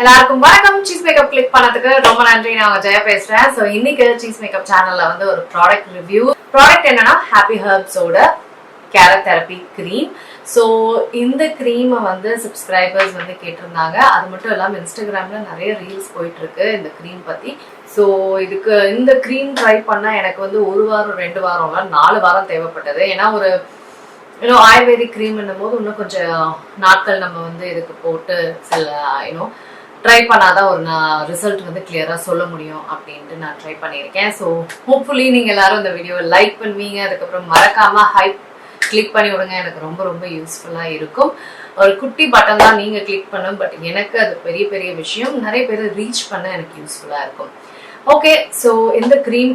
எல்லாருக்கும் வணக்கம். Cheese makeup click பண்ணதுக்கு ரொம்ப நன்றி. நான் ஜெயா பேசுறேன். ஸோ இன்னைக்கு சீஸ் மேக்கப் சேனல்ல வந்து ஒரு ப்ராடக்ட் ரிவ்யூ. ப்ராடக்ட் என்னன்னா ஹாப்பி ஹெர்ப்ஸோட கேரட் தெரப்பி கிரீம். ஸோ இந்த க்ரீமை வந்து சப்ஸ்கிரைபர்ஸ் வந்து கேட்டிருந்தாங்க. அது மட்டும் இல்லாமல் இன்ஸ்டாகிராம்ல நிறைய ரீல்ஸ் போயிட்டு இருக்கு இந்த க்ரீம் பத்தி. ஸோ இதுக்கு இந்த க்ரீம் ட்ரை பண்ண எனக்கு வந்து 1 வாரம் 2 வாரம் 4 வாரம் தேவைப்பட்டது. ஏன்னா ஒரு ஆயுர்வேதிக் க்ரீம் போது இன்னும் கொஞ்சம் நாட்கள் நம்ம வந்து இதுக்கு போட்டு சில ட்ரை பண்ணாதான் ஒரு ரிசல்ட் வந்து கிளியரா சொல்ல முடியும் அப்படின்ட்டு நான் ட்ரை பண்ணியிருக்கேன். ஸோ ஹோப்ஃபுல்லி நீங்க எல்லாரும் இந்த வீடியோவை லைக் பண்ணுவீங்க. அதுக்கப்புறம் மறக்காம ஹைப் கிளிக் பண்ணி விடுங்க. எனக்கு ரொம்ப ரொம்ப யூஸ்ஃபுல்லா இருக்கும். ஒரு குட்டி பட்டன் தான் நீங்க கிளிக் பண்ணும், பட் எனக்கு அது பெரிய பெரிய விஷயம். நிறைய பேர் ரீச் பண்ண எனக்கு யூஸ்ஃபுல்லா இருக்கும். ஓகே, ஸோ இந்த க்ரீம்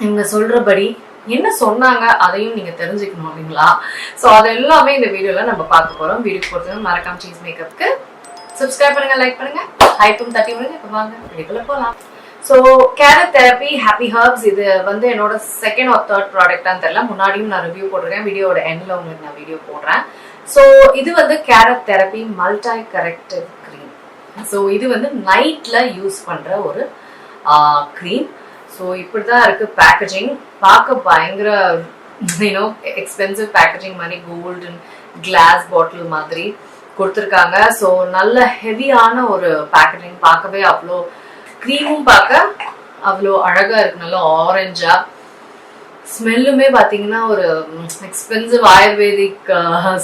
இவங்க சொல்றபடி என்ன சொன்னாங்க அதையும் நீங்க தெரிஞ்சுக்கணும் இல்லைங்களா? ஸோ அது எல்லாமே இந்த வீடியோல நம்ம பார்க்க போறோம். வீடியோக்கு பொறுத்தவரை மறக்காம சீஸ் மேக்கப்க்கு சப்ஸ்கிரைப் பண்ணுங்க, லைக் பண்ணுங்க, ஹைப்பும் தட்டி விடுங்க. இப்போ வாங்க வீடியோக்குள்ள போகலாம். So carrot therapy happy herbs இது வந்து என்னோட செகண்ட் ஆர் தேர்ட் ப்ராடக்டான்னு தெரியல. முன்னாடியும் நான் ரிவ்யூ போட்டிருக்கேன். வீடியோட எண்ட்ல உங்களுக்கு நான் வீடியோ போடுறேன். ஸோ இது வந்து carrot therapy multi corrective cream. So இது வந்து நைட்ல யூஸ் பண்ற ஒரு க்ரீம். ஸோ இப்படிதான் இருக்கு பேக்கேஜிங். பார்க்க பயங்கர எக்ஸ்பென்சிவ் பேக்கேஜிங் மாதிரி கோல்டன் கிளாஸ் பாட்டில் மாதிரி கொடுத்துருக்காங்க. ஸோ நல்ல ஹெவியான ஒரு பேக்கேஜிங். பார்க்கவே அவ்வளோ க்ரீமும் பார்க்க அவ்வளோ அழகா இருக்கு. நல்ல ஆரஞ்சா ஸ்மெல்லுமே பார்த்தீங்கன்னா ஒரு எக்ஸ்பென்சிவ் ஆயுர்வேதிக்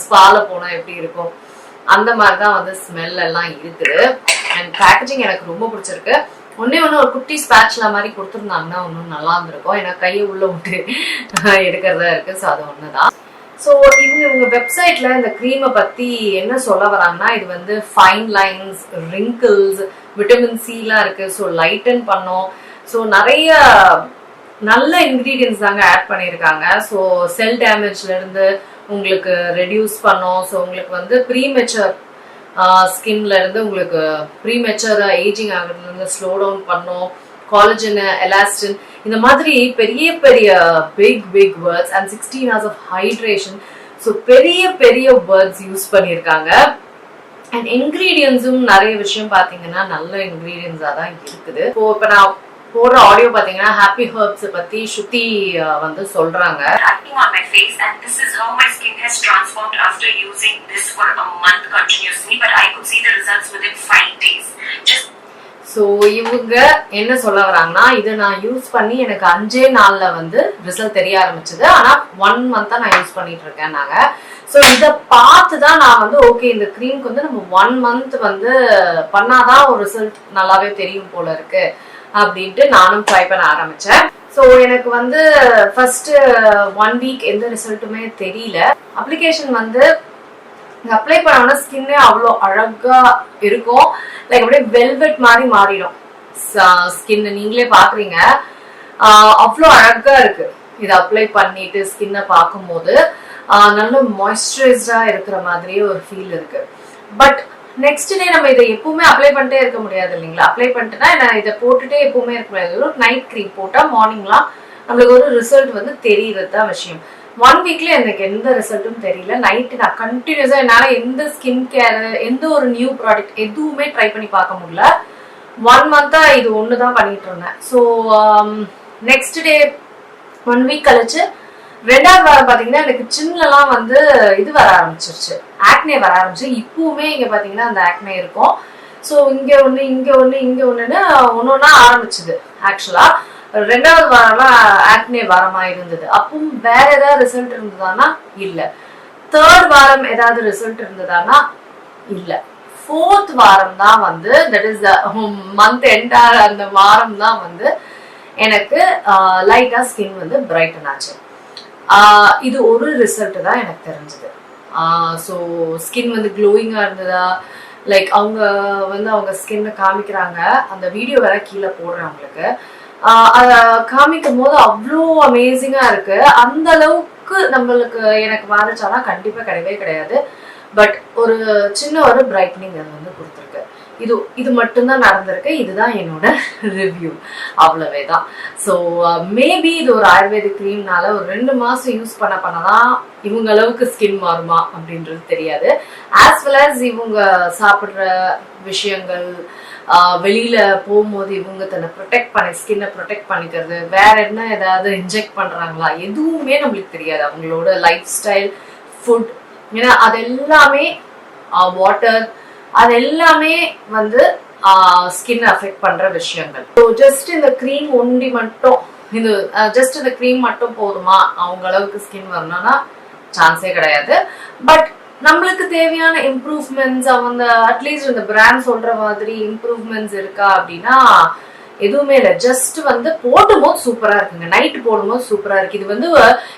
ஸ்பால போனா எப்படி இருக்கும் அந்த மாதிரி தான் வந்து ஸ்மெல் எல்லாம் இருக்குது. அண்ட் பேக்கேஜிங் எனக்கு ரொம்ப பிடிச்சிருக்கு. ஒன்னே ஒரு குட்டி ஸ்பேட்ச்ல மாதிரி கொடுத்துருந்தாங்கன்னா இன்னும் நல்லா இருந்திருக்கும். ஏன்னா கையை உள்ள விட்டு எடுக்கிறதா இருக்கு. ஸோ அது ஒண்ணுதான். ஸோ இவங்க வெப்சைட்ல இந்த க்ரீமை பத்தி என்ன சொல்ல வராங்கன்னா, இது வந்து fine lines, wrinkles, vitamin slam இருக்கு. ஸோ லைட்டன் பண்ணும். ஸோ நிறைய நல்ல இன்கிரீடியன்ஸ் தாங்க ஆட் பண்ணியிருக்காங்க. ஸோ செல் டேமேஜ்ல இருந்து உங்களுக்கு ரெடியூஸ் பண்ணும். ஸோ உங்களுக்கு வந்து ப்ரீமெச்சர் ஸ்கின்ல இருந்து உங்களுக்கு ப்ரீமெச்சர் ஏஜிங் ஆகுறதுல இருந்து ஸ்லோ டவுன் பண்ணும். காலஜன், எலாஸ்டின், இந்த மாதிரி பெரிய பெரிய big words and 16 hours of hydration. So பெரிய பெரிய வேர்ட்ஸ் யூஸ் பண்ணியிருக்காங்க. அண்ட் இன்கிரீடியன்ஸும் நிறைய விஷயம் பார்த்தீங்கன்னா நல்ல இன்கிரீடியன்ஸா தான் இருக்குது. இப்போ நான் போடுற ஆடியோ பார்த்தீங்கன்னா ஹாப்பி ஹெர்ப்ஸ் பத்தி ஸ்ருதி வந்து சொல்றாங்க. Acting on my face and this is how my skin has transformed after using this for a month continuously, but I could see the results within 5 days. Just so இவங்க என்ன சொல்ல வராங்கன்னா, இது நான் use பண்ணி எனக்கு 5 நாள்ல வந்து ரிசல்ட் தெரிய ஆரம்பிச்சது. ஆனா 1 month நான் யூஸ் பண்ணிட்டு இருக்கேன் நாங்க. ஸோ இதை பார்த்து தான் நான் வந்து ஓகே இந்த க்ரீம்க்கு வந்து நம்ம 1 month வந்து பண்ணாதான் ஒரு ரிசல்ட் நல்லாவே தெரியும் போல இருக்கு அப்படின்ட்டு நானும் ட்ரை பண்ண ஆரம்பிச்சேன். ஸோ எனக்கு வந்து ஃபர்ஸ்ட் 1 week எந்த ரிசல்ட்டுமே தெரியல. அப்ளிகேஷன் வந்து அப்ளை பண்ணோம்னா ஸ்கின்னே அவ்வளோ அழகா இருக்கும். லைக் அப்படியே வெல்வெட் மாதிரி மாறிடும் ஸ்கின். நீங்களே பாக்குறீங்க அவ்வளோ அழகா இருக்கு. இதை அப்ளை பண்ணிட்டு ஸ்கின்னை பார்க்கும்போது நல்ல மாய்ஸ்சரைஸ்டா இருக்கிற மாதிரியே ஒரு ஃபீல் இருக்கு. பட் நெக்ஸ்ட் டே நம்ம இதை எப்பவுமே அப்ளை பண்ணிட்டே இருக்க முடியாது இல்லைங்களா? அப்ளை பண்ணிட்டுனா நான் இதை போட்டுட்டே எப்பவுமே இருக்க முடியாது. ஒரு நைட் க்ரீம் போட்டா மார்னிங்லாம் நம்மளுக்கு ஒரு ரிசல்ட் வந்து தெரியறது தான் விஷயம். 1 weekல எனக்கு எந்த ரிசல்ட்டும் தெரியல. நைட்டு நான் கண்டினியூஸா என்னால எந்த ஸ்கின் கேர் எந்த ஒரு நியூ ப்ராடக்ட் எதுவுமே ட்ரை பண்ணி பார்க்க முடியல. 1 month இது ஒண்ணுதான் பண்ணிட்டு இருந்தேன். ஸோ நெக்ஸ்ட் டே 1 week கழிச்சு 2வது வாரம் பாத்தீங்கன்னா எனக்கு சின்னலாம் வந்து இது வர ஆரம்பிச்சிருச்சு, ஆக்னே வர ஆரம்பிச்சு. இப்பவுமே இங்க பாத்தீங்கன்னா அந்த ஆக்னே இருக்கும். ஸோ இங்க ஒண்ணு இங்க ஒண்ணு இங்க ஒண்ணுன்னு ஒன்னொன்னா ஆரம்பிச்சுது. ஆக்சுவலா 2வது வாரம்லாம் ஆக்னே வரமா இருந்தது. அப்பவும் வேற ஏதாவது ரிசல்ட் இருந்ததானா இல்ல. 3rd வாரம் ஏதாவது ரிசல்ட் இருந்ததானா இல்ல. 4th வாரம் தான் வந்து தட் இஸ் மந்த் என்டார் அந்த வாரம் தான் வந்து எனக்கு லைட்டா ஸ்கின் வந்து பிரைட்டன் ஆச்சு. இது ஒரு ரிசல்ட் தான் எனக்கு தெரிஞ்சது. ஸோ ஸ்கின் வந்து க்ளோயிங்கா இருந்ததா, லைக் அவங்க வந்து அவங்க ஸ்கின்னை காமிக்கிறாங்க. அந்த வீடியோ வேற கீழே போடுறேன் உங்களுக்கு. அதை காமிக்கும் போது அவ்வளோ அமேசிங்கா இருக்கு. அந்த அளவுக்கு நம்மளுக்கு எனக்கு மாறிச்சானா கண்டிப்பா கிடையவே கிடையாது. பட் ஒரு சின்ன ஒரு பிரைட்னிங் அது வந்து கொடுத்துருக்கு. இது மட்டும்தான் நடந்திருக்கு. இதுதான் என்னோட ரிவ்யூ, அவ்வளவே தான். ஸோ மேபி இது ஒரு ஆயுர்வேதிக் க்ரீம்னால ஒரு 2 மாசம் யூஸ் பண்ணதான் இவங்க அளவுக்கு ஸ்கின் மாறுமா அப்படின்றது தெரியாது. ஆஸ் வெல் as இவங்க சாப்பிட்ற விஷயங்கள், வெளியில போகும்போது இவங்க தன்னை ஸ்கின்னை ப்ரொடெக்ட் பண்ணிக்கிறது, வேற என்ன ஏதாவது இன்ஜெக்ட் பண்றாங்களா, எதுவுமே நம்மளுக்கு தெரியாது. அவங்களோட லைஃப் ஸ்டைல், ஃபுட், ஏன்னா அது எல்லாமே வாட்டர், அது எல்லாமே வந்து ஸ்கின் அஃபெக்ட் பண்ற விஷயங்கள். ஸோ ஜஸ்ட் இந்த க்ரீம் ஒண்டி மட்டும், ஜஸ்ட் இந்த க்ரீம் மட்டும் போதுமா அவங்க அளவுக்கு ஸ்கின் வரணும்னா சான்ஸே கிடையாது. பட் நம்மளுக்கு தேவையான இம்ப்ரூவ்மெண்ட்ஸ் அவங்க அட்லீஸ்ட் இந்த பிராண்ட் சொல்ற மாதிரி இம்ப்ரூவ்மெண்ட்ஸ் இருக்கா அப்படின்னா எதுவுமே இல்லை. ஜஸ்ட் வந்து போடும்போது சூப்பரா இருக்குங்க, நைட் போடும்போது சூப்பரா இருக்கு. இது வந்து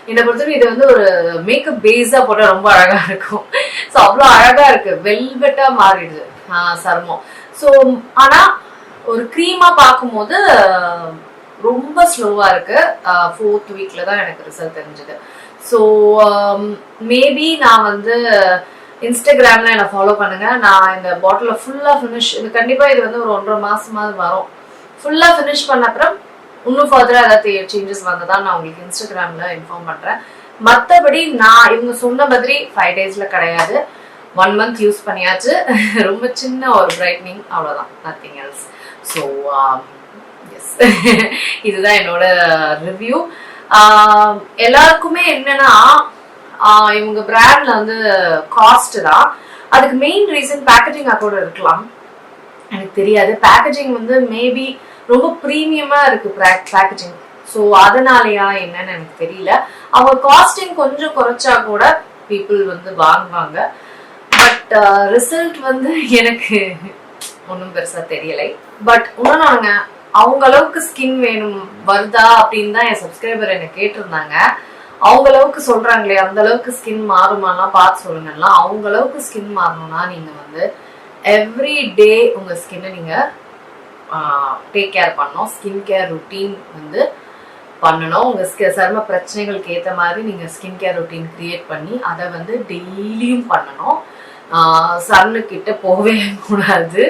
என்னை பொறுத்தவரைக்கும் இது வந்து ஒரு மேக்கப் பேஸா போட்டா ரொம்ப அழகா இருக்கும். ஸோ அவ்வளோ அழகா இருக்கு, வெல்வெட்டா மாறிடுது சர்மம். ஸோ ஆனா ஒரு க்ரீமா பார்க்கும்போது ரொம்ப ஸ்லோவா இருக்கு. 4th வீக்ல தான் எனக்கு ரிசல்ட் தெரிஞ்சது. ஸோ மேபி நான் வந்து இன்ஸ்டாகிராம்ல என்னை ஃபாலோ பண்ணுங்க. நான் இந்த பாட்டில ஃபுல்லா ஃபினிஷ், இது கண்டிப்பா இது வந்து ஒரு 1.5 மாசமாவது வரும். ஃபுல்லா ஃபினிஷ் பண்ண அப்புறம் இன்னும் ஃபர்தரா ஏதாவது சேஞ்சஸ் வந்ததா நான் உங்களுக்கு இன்ஸ்டாகிராம்ல இன்ஃபார்ம் பண்றேன். மற்றபடி நான் இவங்க சொன்ன மாதிரி 5 daysல கிடையாது, 1 month யூஸ் பண்ணியாச்சு. ரொம்ப சின்ன ஒரு பிரைட்னிங், அவ்வளவுதான், நத்திங் எல்ஸ். ஸோ எஸ், இதுதான் என்னோட ரிவ்யூ. எல்லாருக்குமே என்னன்னா இவங்க பிராண்ட்ல வந்து காஸ்ட் தான். அதுக்கு மெயின் ரீசன் பேக்கேஜிங் கூட இருக்கலாம், எனக்கு தெரியாது. பேக்கேஜிங் வந்து மேபி ரொம்ப ப்ரீமியமா இருக்கு பேக்கேஜிங். ஸோ அதனாலயா என்னன்னு எனக்கு தெரியல. அவங்க காஸ்டிங் கொஞ்சம் குறைச்சா கூட பீப்புள் வந்து வாங்குவாங்க. பட் ரிசல்ட் வந்து எனக்கு ஒன்றும் பெருசா தெரியலை. பட் இன்னொன்னு, அவங்க அளவுக்கு ஸ்கின் வேணும் வருதா அப்படின்னு தான் என் சப்ஸ்கிரைபர் என்ன கேட்டிருந்தாங்க. அவங்க அளவுக்கு சொல்றாங்களே, அந்த அளவுக்கு ஸ்கின் மாறுமாலாம் பார்த்து சொல்லுங்கன்னா, அவங்க அளவுக்கு ஸ்கின் மாறணும்னா நீங்க வந்து எவ்ரி டே உங்க ஸ்கின்னை நீங்க டேக் கேர் பண்ணணும். ஸ்கின் கேர் ருட்டீன் வந்து பண்ணணும். உங்க சர்ம பிரச்சனைகளுக்கு ஏற்ற மாதிரி நீங்க ஸ்கின் கேர் ருட்டீன் கிரியேட் பண்ணி அதை வந்து டெய்லியும் பண்ணணும். சன்னு கிட்ட போகவே கூடாது.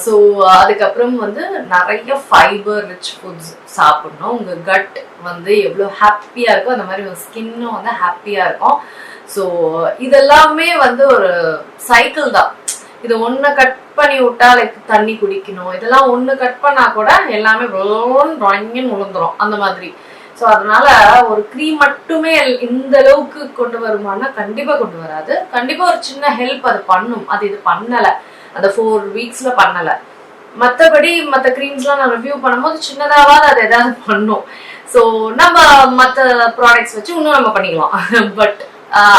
ஸோ அதுக்கப்புறம் வந்து நிறைய ஃபைபர் ரிச் ஃபுட்ஸ் சாப்பிடணும். உங்க கட் வந்து எவ்வளோ ஹாப்பியா இருக்கோ அந்த மாதிரி உங்க ஸ்கின்னும் வந்து ஹாப்பியா இருக்கும். ஸோ இதெல்லாமே வந்து ஒரு சைக்கிள் தான். இது ஒன்று கட் பண்ணி விட்டா லைக் தண்ணி குடிக்கணும், இதெல்லாம் ஒன்று கட் பண்ணா கூட எல்லாமே விழுந்துரும் அந்த மாதிரி. ஸோ அதனால ஒரு க்ரீம் மட்டுமே இந்த அளவுக்கு கொண்டு வருமானா கண்டிப்பா கொண்டு வராது. கண்டிப்பா ஒரு சின்ன ஹெல்ப் அது பண்ணும். அது இது பண்ணல, அந்த 4 weeksல பண்ணல. மற்றபடி மற்ற க்ரீம்ஸ்லாம் நான் ரிவ்யூ பண்ணும்போது சின்னதாவது அது ஏதாவது பண்ணும். ஸோ நம்ம மற்ற ப்ராடக்ட்ஸ் வச்சு இன்னும் நம்ம பண்ணிக்கலாம். பட்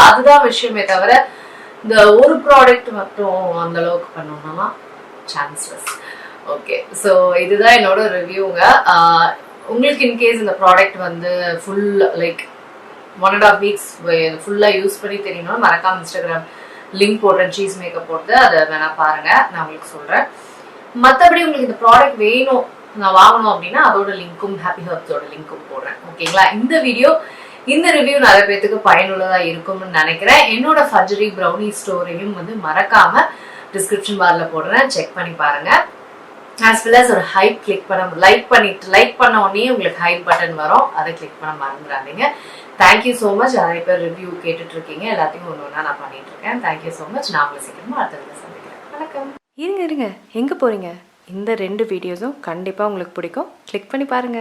அதுதான் விஷயமே தவிர இந்த ஒரு ப்ராடக்ட் மட்டும் அந்த அளவுக்கு பண்ணோம்னா சான்ஸ்லெஸ். ஓகே, ஸோ இதுதான் என்னோட ரிவ்யூங்க. உங்களுக்கு இன்கேஸ் இந்த ப்ராடக்ட் வந்து ஃபுல் லைக் 1.5 weeks ஃபுல்லா யூஸ் பண்ணி தெரியணும், மறக்காம இன்ஸ்டாகிராம் லிங்க் போடுறேன், சீஸ் மேக்கப் போட்டு, அதை வேணா பாருங்க, நான் உங்களுக்கு சொல்றேன். மற்றபடி உங்களுக்கு இந்த ப்ராடக்ட் வேணும், நான் வாங்கணும் அப்படின்னா அதோட லிங்க்கும் ஹாப்பி ஹர்ப்ஸோட லிங்க்கும் போடுறேன். ஓகேங்களா? இந்த ரிவ்யூ நிறைய பேருக்கு பயனுள்ளதா இருக்கும்னு நினைக்கிறேன். என்னோட ஃபஜ்ரி ப்ரௌனி ஸ்டோரையும் வந்து மறக்காம டிஸ்கிரிப்ஷன் பார்ல போடுறேன், செக் பண்ணி பாருங்க. ஆஸ் வெல் as ஒரு ஹைப் கிளிக் பண்ண, லைக் பண்ண உடனே உங்களுக்கு ஹைப் பட்டன் வரும், அதை கிளிக் பண்ண மறந்துடாதீங்க. Thank you so much. நிறைய பேர் ரிவ்யூ கேட்டுட்டு இருக்கீங்க, எல்லாத்தையும் ஒன்று ஒன்றா நான் பண்ணிட்டு இருக்கேன். Thank you so much. நான் உங்களை சீக்கிரமா அடுத்த வீடியோ சந்திக்கிறேன். வணக்கம். இருங்க எங்க போறீங்க? இந்த 2 வீடியோஸும் கண்டிப்பா உங்களுக்கு பிடிக்கும், கிளிக் பண்ணி பாருங்க.